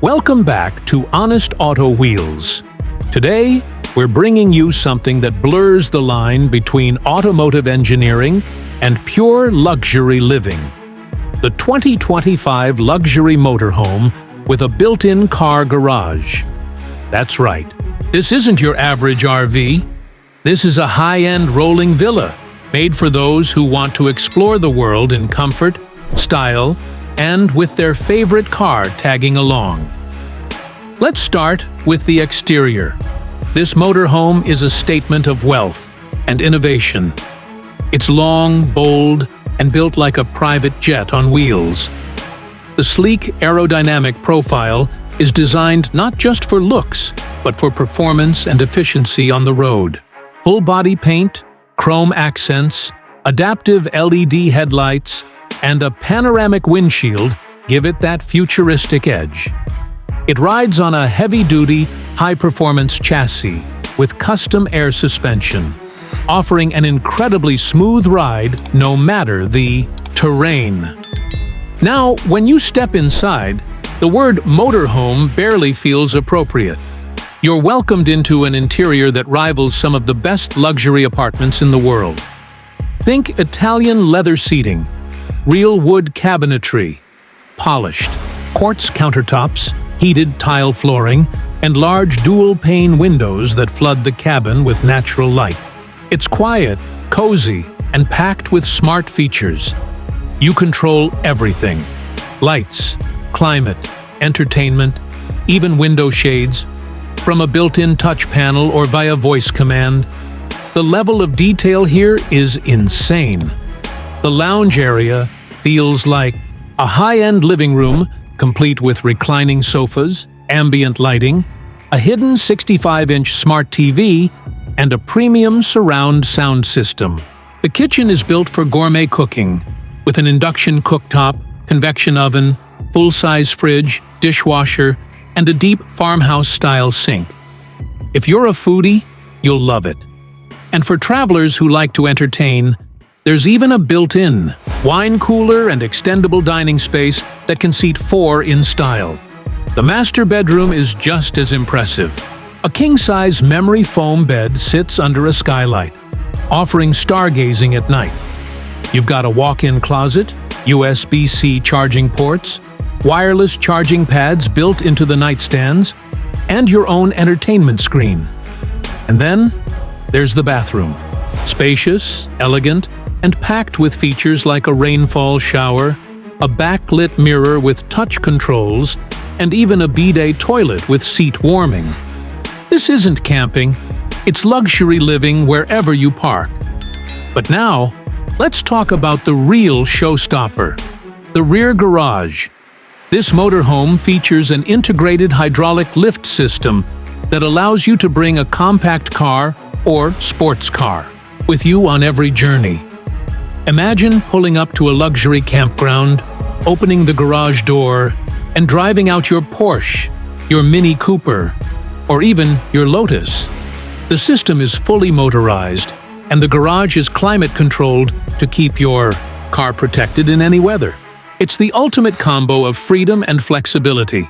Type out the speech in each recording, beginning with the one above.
Welcome back to Honest Auto Wheels. Today, we're bringing you something that blurs the line between automotive engineering and pure luxury living. The 2025 luxury motorhome with a built-in car garage. That's right, this isn't your average RV. This is a high-end rolling villa made for those who want to explore the world in comfort, style, and with their favorite car tagging along. Let's start with the exterior. This motorhome is a statement of wealth and innovation. It's long, bold, and built like a private jet on wheels. The sleek aerodynamic profile is designed not just for looks, but for performance and efficiency on the road. Full-body paint, chrome accents, adaptive LED headlights, and a panoramic windshield give it that futuristic edge. It rides on a heavy-duty, high-performance chassis with custom air suspension, offering an incredibly smooth ride no matter the terrain. Now, when you step inside, the word motorhome barely feels appropriate. You're welcomed into an interior that rivals some of the best luxury apartments in the world. Think Italian leather seating, real wood cabinetry, polished, quartz countertops, heated tile flooring, and large dual-pane windows that flood the cabin with natural light. It's quiet, cozy, and packed with smart features. You control everything: lights, climate, entertainment, even window shades. From a built-in touch panel or via voice command, the level of detail here is insane. The lounge area feels like a high-end living room, complete with reclining sofas, ambient lighting, a hidden 65-inch smart TV, and a premium surround sound system. The kitchen is built for gourmet cooking, with an induction cooktop, convection oven, full-size fridge, dishwasher, and a deep farmhouse-style sink. If you're a foodie, you'll love it. And for travelers who like to entertain, there's even a built-in wine cooler and extendable dining space that can seat 4 in style. The master bedroom is just as impressive. A king-size memory foam bed sits under a skylight, offering stargazing at night. You've got a walk-in closet, USB-C charging ports, wireless charging pads built into the nightstands, and your own entertainment screen. And then, there's the bathroom. Spacious, elegant, and packed with features like a rainfall shower, a backlit mirror with touch controls, and even a bidet toilet with seat warming. This isn't camping, it's luxury living wherever you park. But now, let's talk about the real showstopper, the rear garage. This motorhome features an integrated hydraulic lift system that allows you to bring a compact car or sports car with you on every journey. Imagine pulling up to a luxury campground, opening the garage door, and driving out your Porsche, your Mini Cooper, or even your Lotus. The system is fully motorized, and the garage is climate-controlled to keep your car protected in any weather. It's the ultimate combo of freedom and flexibility.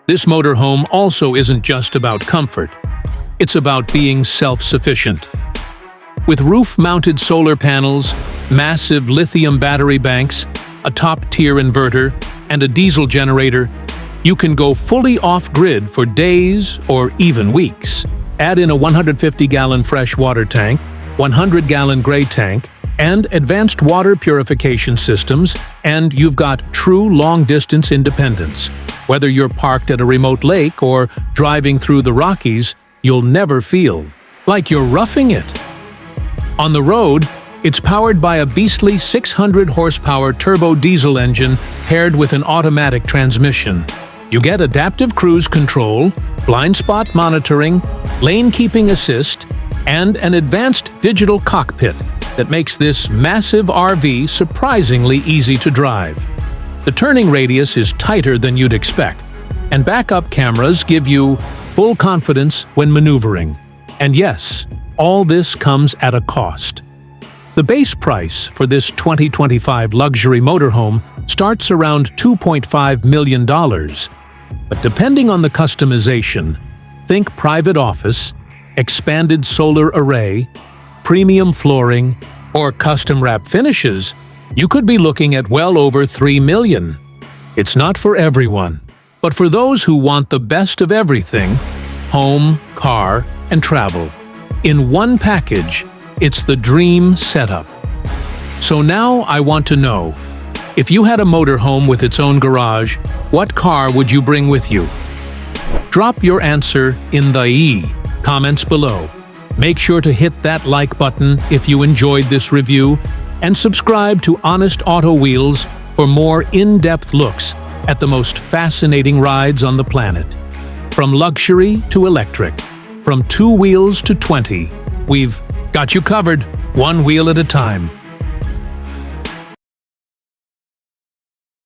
This motorhome also isn't just about comfort. It's about being self-sufficient. With roof-mounted solar panels, massive lithium battery banks, a top-tier inverter, and a diesel generator, you can go fully off-grid for days or even weeks. Add in a 150-gallon fresh water tank, 100-gallon gray tank, and advanced water purification systems, and you've got true long-distance independence. Whether you're parked at a remote lake or driving through the Rockies, you'll never feel like you're roughing it. On the road, it's powered by a beastly 600-horsepower turbo diesel engine paired with an automatic transmission. You get adaptive cruise control, blind spot monitoring, lane keeping assist, and an advanced digital cockpit that makes this massive RV surprisingly easy to drive. The turning radius is tighter than you'd expect, and backup cameras give you full confidence when maneuvering. And yes, all this comes at a cost. The base price for this 2025 luxury motorhome starts around $2.5 million. But depending on the customization, think private office, expanded solar array, premium flooring, or custom wrap finishes, you could be looking at well over $3 million. It's not for everyone, but for those who want the best of everything, home, car, and travel. In one package, it's the dream setup. So now I want to know, if you had a motorhome with its own garage, what car would you bring with you? Drop your answer in the comments below. Make sure to hit that like button if you enjoyed this review, and subscribe to Honest Auto Wheels for more in-depth looks at the most fascinating rides on the planet. From luxury to electric, from 2 wheels to 20, we've got you covered, one wheel at a time.